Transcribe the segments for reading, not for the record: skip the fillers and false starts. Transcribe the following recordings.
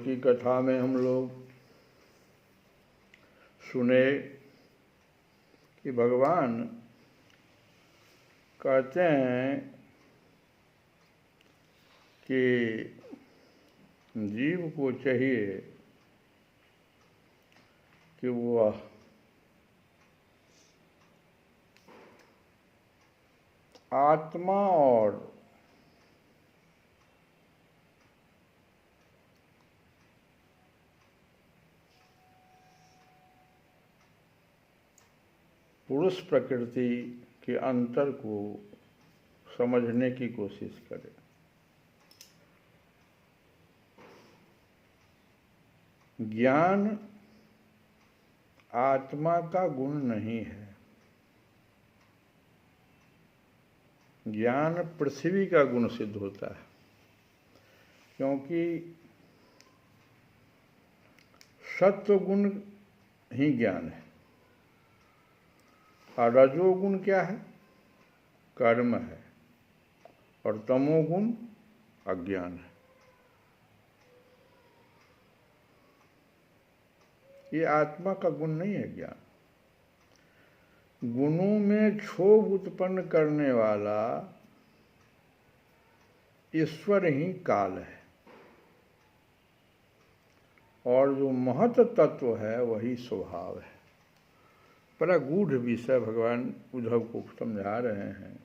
की कथा में हम लोग सुने कि भगवान कहते हैं कि जीव को चाहिए कि वह आत्मा और पुरुष प्रकृति के अंतर को समझने की कोशिश करे। ज्ञान आत्मा का गुण नहीं है, ज्ञान पृथ्वी का गुण सिद्ध होता है, क्योंकि सत्व गुण ही ज्ञान है और रजोगुण क्या है? कर्म है, और तमोगुण अज्ञान है। ये आत्मा का गुण नहीं है ज्ञान। गुणों में क्षोभ उत्पन्न करने वाला ईश्वर ही काल है, और जो महत तत्व है वही स्वभाव है। बड़ा गूढ़ विषय भगवान उद्धव को समझा रहे हैं।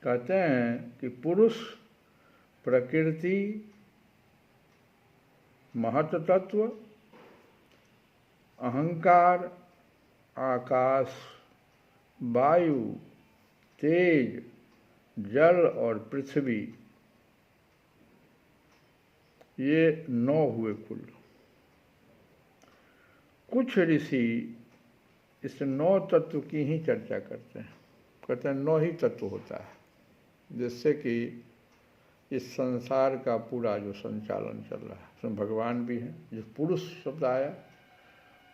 कहते हैं कि पुरुष प्रकृति महत तत्व, अहंकार, आकाश, वायु, तेज, जल और पृथ्वी, ये 9 हुए कुल। कुछ ऋषि इस 9 तत्व की ही चर्चा करते हैं, कहते हैं 9 ही तत्व होता है जिससे कि इस संसार का पूरा जो संचालन चल रहा है। उसमें भगवान भी हैं, जो पुरुष शब्द आया,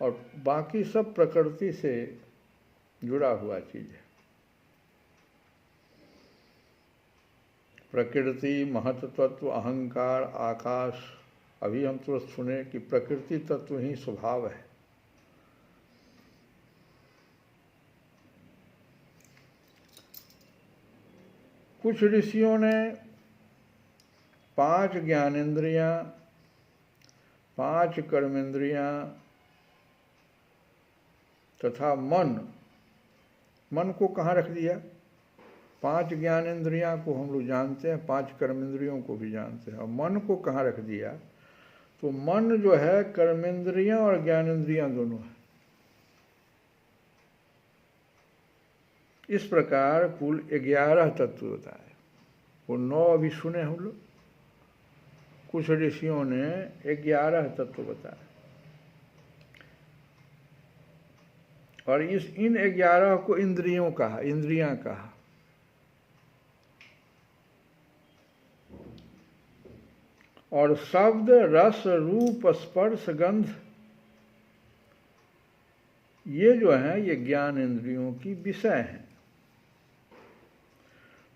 और बाकी सब प्रकृति से जुड़ा हुआ चीज़ है। प्रकृति, महत तत्व, अहंकार, आकाश। अभी हम तुरंत सुने कि प्रकृति तत्व ही स्वभाव है। कुछ ऋषियों ने 5 ज्ञानेंद्रियां, 5 कर्मेंद्रियां तथा मन को कहाँ रख दिया? 5 ज्ञानेंद्रियां को हम लोग जानते हैं, 5 कर्मेंद्रियों को भी जानते हैं, और मन को कहाँ रख दिया? तो मन जो है कर्मेंद्रियां और ज्ञानेंद्रियां दोनों है। इस प्रकार कुल 11 तत्व होता है। वो 9 अभी सुने हम लोग। कुछ ऋषियों ने 11 तत्व बताए, और इन 11 को इंद्रियां कहा। और शब्द, रस, रूप, स्पर्श, गंध, ये जो हैं ये ज्ञान इंद्रियों की विषय हैं।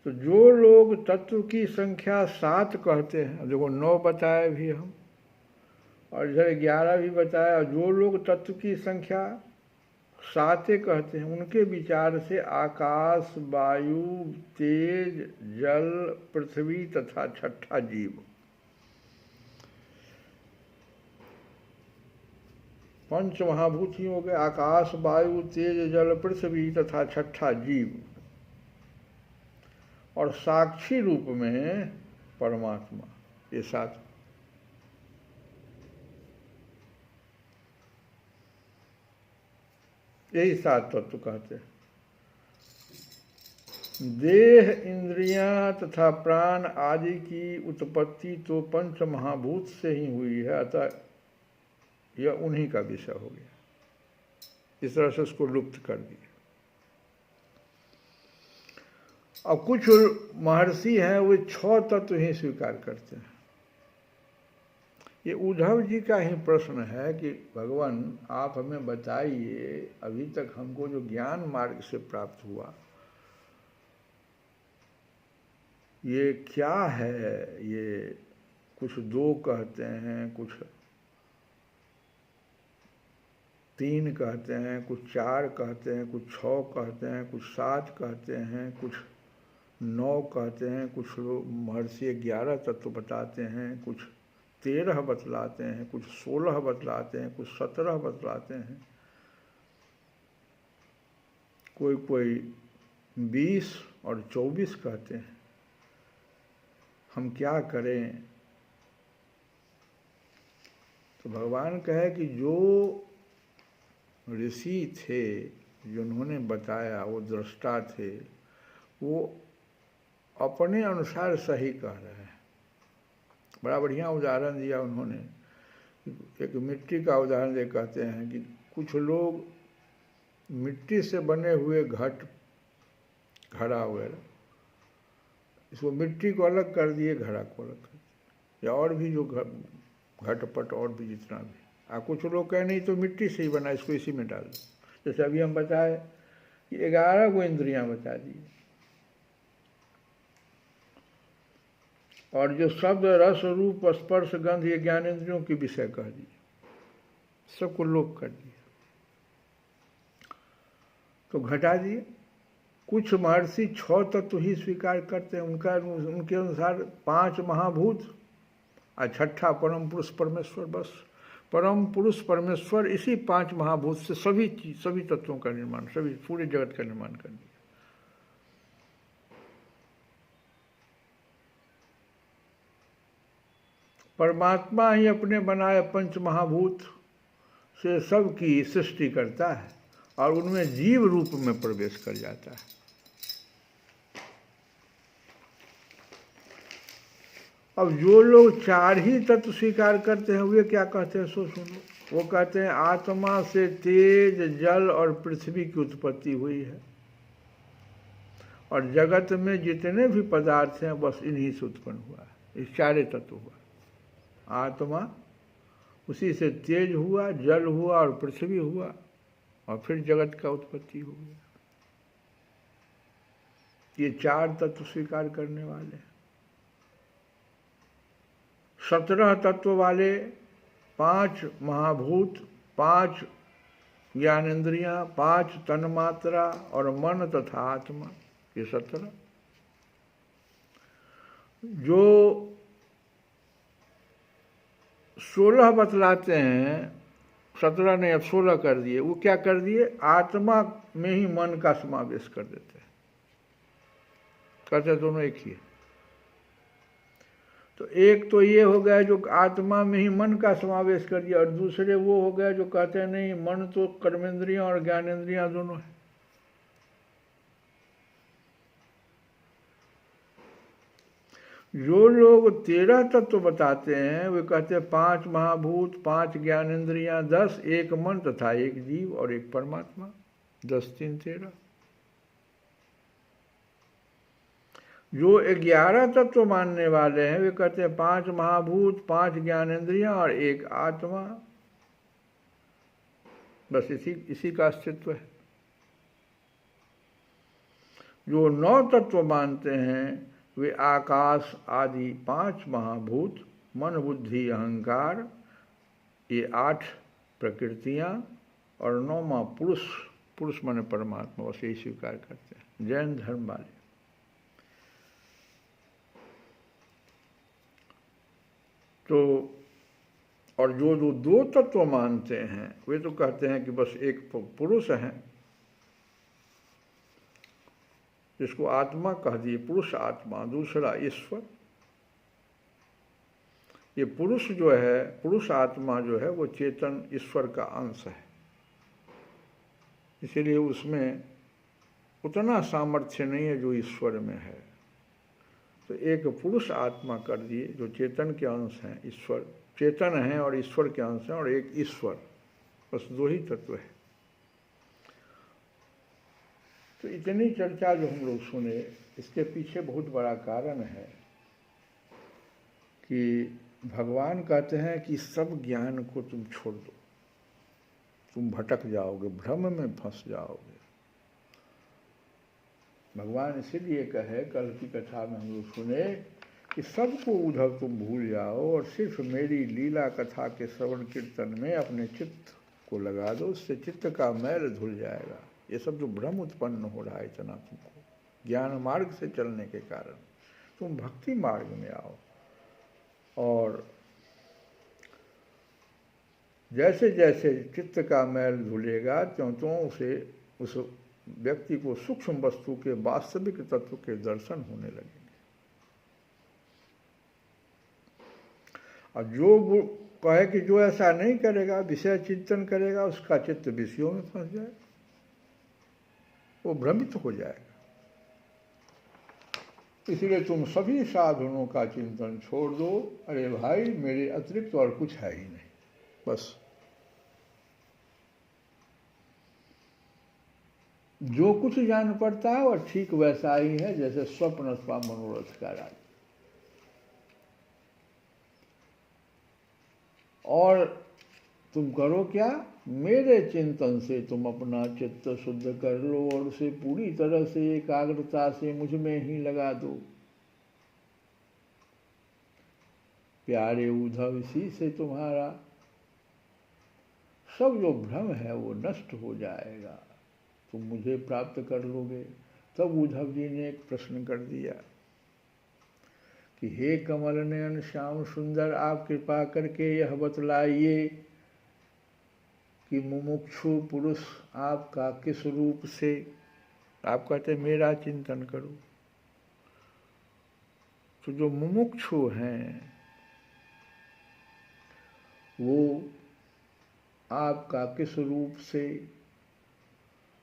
तो जो लोग तत्व की संख्या 7 कहते हैं, देखो 9 बताए भी हम, और इधर 11 भी बताया, और जो लोग तत्व की संख्या 7 कहते हैं, उनके विचार से आकाश, वायु, तेज, जल, पृथ्वी तथा 6ठा जीव, 5 महाभूत ही हो गए। आकाश, वायु, तेज, जल, पृथ्वी तथा 6ठा जीव, और साक्षी रूप में परमात्मा, ये 7। यही 7 तत्व कहते हैं। देह, इंद्रियां तथा प्राण आदि की उत्पत्ति तो 5 महाभूत से ही हुई है, अतः यह उन्हीं का विषय हो गया। इस तरह से उसको लुप्त कर दिया। अब कुछ महर्षि हैं वो 6 तत्व ही स्वीकार करते हैं। ये उद्धव जी का ही प्रश्न है कि भगवान आप हमें बताइए, अभी तक हमको जो ज्ञान मार्ग से प्राप्त हुआ ये क्या है, ये कुछ 2 कहते हैं, कुछ 3 कहते हैं, कुछ 4 कहते हैं, कुछ 6 कहते हैं, कुछ 7 कहते हैं, कुछ 9 कहते हैं, कुछ लोग महर्षि 11 तत्व बताते हैं, कुछ 13 बतलाते हैं, कुछ 16 बतलाते हैं, कुछ 17 बतलाते हैं, कोई कोई 20 और 24 कहते हैं। हम क्या करें? तो भगवान कहे कि जो ऋषि थे, जिन्होंने बताया, वो दृष्टा थे, वो अपने अनुसार सही कह रहे हैं। बड़ा बढ़िया उदाहरण दिया उन्होंने। एक मिट्टी का उदाहरण दे कहते हैं कि कुछ लोग मिट्टी से बने हुए घड़ा वगैरह, इसको मिट्टी को अलग कर दिए, घड़ा को अलग कर दिए, या और भी जो घटपट और भी जितना भी। कुछ लोग कहे नहीं तो मिट्टी से ही बना, इसको इसी में डाल दो। जैसे अभी हम बताए कि 11 को इंद्रियां बता दी, और जो शब्द रस रूप स्पर्श गंध ये ज्ञानेंद्रियों के विषय कह दिए, सबको लोप कर दिए, तो घटा दिए। कुछ महर्षि 6 तत्व ही स्वीकार करते हैं, उनके अनुसार 5 महाभूत और 6ठा परम पुरुष परमेश्वर। बस परम पुरुष परमेश्वर इसी 5 महाभूत से सभी तत्वों का निर्माण, सभी पूरे जगत का निर्माण कर दिया। परमात्मा ही अपने बनाए 5 महाभूत से सबकी सृष्टि करता है और उनमें जीव रूप में प्रवेश कर जाता है। अब जो लोग 4 ही तत्व स्वीकार करते हैं, वे क्या कहते हैं सो सुनो। वो कहते हैं आत्मा से तेज, जल और पृथ्वी की उत्पत्ति हुई है, और जगत में जितने भी पदार्थ हैं बस इन्हीं से उत्पन्न हुआ है। इस 4 तत्व हुआ, आत्मा, उसी से तेज हुआ, जल हुआ और पृथ्वी हुआ, और फिर जगत का उत्पत्ति हो गया। ये 4 तत्व स्वीकार करने वाले। 17 तत्व वाले 5 महाभूत, 5 ज्ञानेंद्रियां, 5 तन्मात्रा और मन तथा आत्मा, ये 17। जो 16 बतलाते हैं, 17 ने अब 16 कर दिए, वो क्या कर दिए, आत्मा में ही मन का समावेश कर देते हैं। कहते दोनों एक ही है। तो एक तो ये हो गया जो आत्मा में ही मन का समावेश कर दिया, और दूसरे वो हो गया जो कहते हैं नहीं, मन तो कर्मेंद्रियां और ज्ञानेंद्रियां दोनों है। जो लोग 13 तत्व बताते हैं, वे कहते हैं 5 महाभूत, 5 ज्ञानेंद्रियां, 10 एक मन तथा एक जीव और एक परमात्मा, 10 3 13। जो 11 तत्व मानने वाले हैं, वे कहते हैं 5 महाभूत, 5 ज्ञानेंद्रियां और एक आत्मा, बस इसी का अस्तित्व है। जो 9 तत्व मानते हैं, वे आकाश आदि 5 महाभूत, मन बुद्धि अहंकार, ये 8 प्रकृतियां और 9वां पुरुष माने परमात्मा, बस यही स्वीकार करते हैं जैन धर्म वाले। तो और जो 2 तत्व मानते हैं, वे तो कहते हैं कि बस एक पुरुष है, जिसको आत्मा कह दिए, पुरुष आत्मा, दूसरा ईश्वर। ये पुरुष जो है, पुरुष आत्मा जो है, वो चेतन ईश्वर का अंश है, इसीलिए उसमें उतना सामर्थ्य नहीं है जो ईश्वर में है। तो एक पुरुष आत्मा कर दिए जो चेतन के अंश हैं, ईश्वर चेतन हैं और ईश्वर के अंश हैं, और एक ईश्वर, बस 2 ही तत्व है। तो इतनी चर्चा जो हम लोग सुने, इसके पीछे बहुत बड़ा कारण है कि भगवान कहते हैं कि सब ज्ञान को तुम छोड़ दो, तुम भटक जाओगे, भ्रम में फंस जाओगे। भगवान इसीलिए कहे, कल की कथा में हम लोग सुने कि सबको उधर तुम भूल जाओ और सिर्फ मेरी लीला कथा के श्रवण कीर्तन में अपने चित्त को लगा दो, उससे चित्त का मैल धुल जाएगा। ये सब जो भ्रम उत्पन्न हो रहा है इतना तुमको, ज्ञान मार्ग से चलने के कारण तुम भक्ति मार्ग में आओ, और जैसे जैसे चित्त का मैल धुलेगा त्यों त्यों उस व्यक्ति को सूक्ष्म वस्तु के वास्तविक तत्व के दर्शन होने लगेंगे। और जो कहे कि जो ऐसा नहीं करेगा, विषय चिंतन करेगा, उसका चित्त विषयों में फंस जाए, वो भ्रमित हो जाएगा। इसलिए तुम सभी साधनों का चिंतन छोड़ दो, अरे भाई मेरे अतिरिक्त और कुछ है ही नहीं, बस जो कुछ जान पड़ता है वह ठीक वैसा ही है जैसे स्वप्न अथवा मनोरथ का राज। और तुम करो क्या, मेरे चिंतन से तुम अपना चित्त शुद्ध कर लो और उसे पूरी तरह से एकाग्रता से मुझ में ही लगा दो। प्यारे उद्धव, इसी से तुम्हारा सब जो भ्रम है वो नष्ट हो जाएगा, तुम मुझे प्राप्त कर लोगे। तब उद्धव जी ने एक प्रश्न कर दिया कि हे कमल नयन श्याम सुंदर, आप कृपा करके यह बतलाइए कि मुमुक्षु पुरुष आपका किस रूप से, आप कहते मेरा चिंतन करो, तो जो मुमुक्षु हैं वो आपका किस रूप से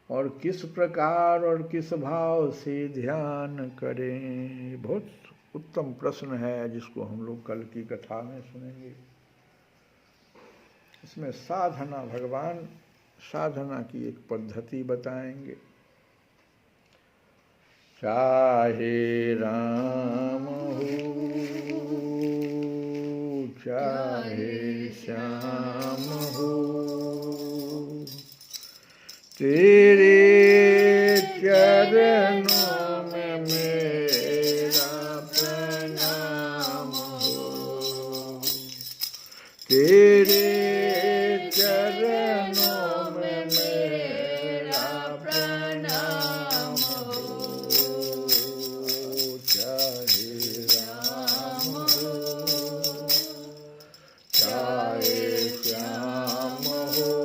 और किस प्रकार और किस भाव से ध्यान करें। बहुत उत्तम प्रश्न है जिसको हम लोग कल की कथा में सुनेंगे। इसमें साधना, भगवान साधना की एक पद्धति बताएंगे। चाहे राम हो चाहे श्याम हो, तेरे चरणों में मेरा प्रणाम हो, तेरे चरणों में मेरा प्रणाम हो। चाहे राम हो चाहे श्याम हो,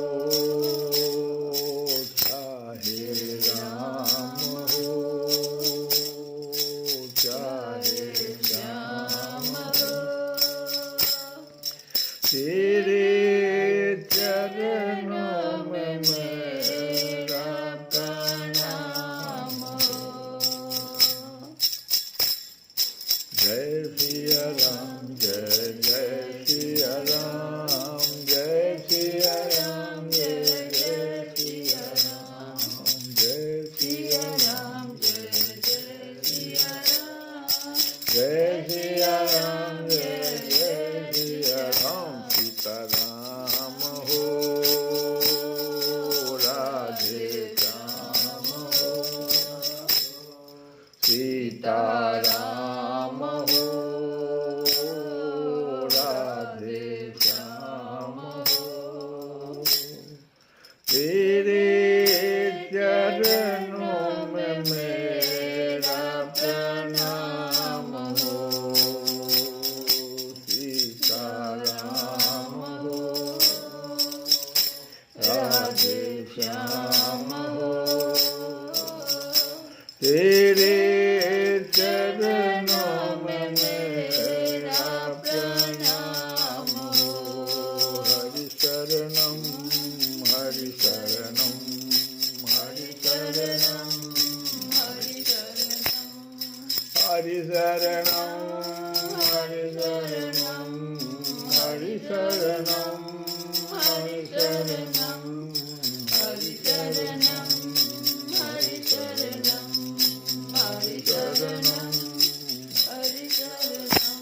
तेरे चरणों में मेरा प्रणाम हो। जय सिया राम, जय जय सिया राम, जय सिया राम, जय जय सिया राम, जय सिया राम, जय जय सिया राम, जय सिया राम, जय जय सिया राम। सीताराम हो राधे श्याम हो, सीताराम हो राधे श्याम हो, तेरे चरणों में मेरा प्रणाम हो। सीताराम राधे श्याम हो, तेरे चरणों में मेरा प्रणाम हो। हरि शरणम हरि शरणम हरि शरणम हरि शरणम हरि शरणम हरि शरणम हरि शरणम हरि शरणम हरि शरणम हरि शरणम हरि शरणम हरि शरणम।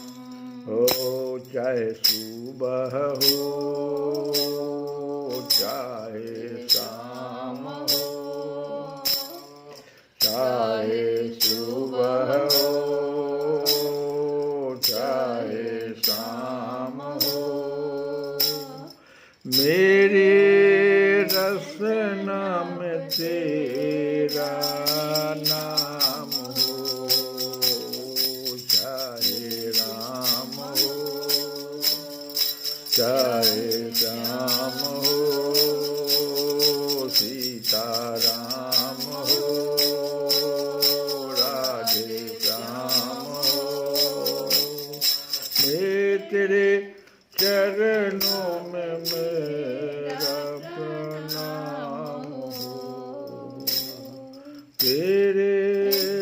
हो चाहे सुबह हो चाहे शाम हो, चाहे नाम तेरा नाम हो, चाहे राम हो चाहे श्याम हो, सीता राम हो राधे श्याम हो, मैं तेरे चरणों में मेरा प्रणाम हो, तेरे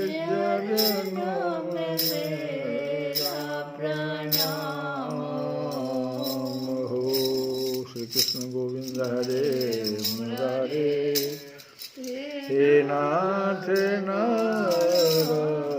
चरणों में मेरा प्रणाम हो। श्री कृष्ण गोविंद हरे मुरारे, हे नाथ नारायण।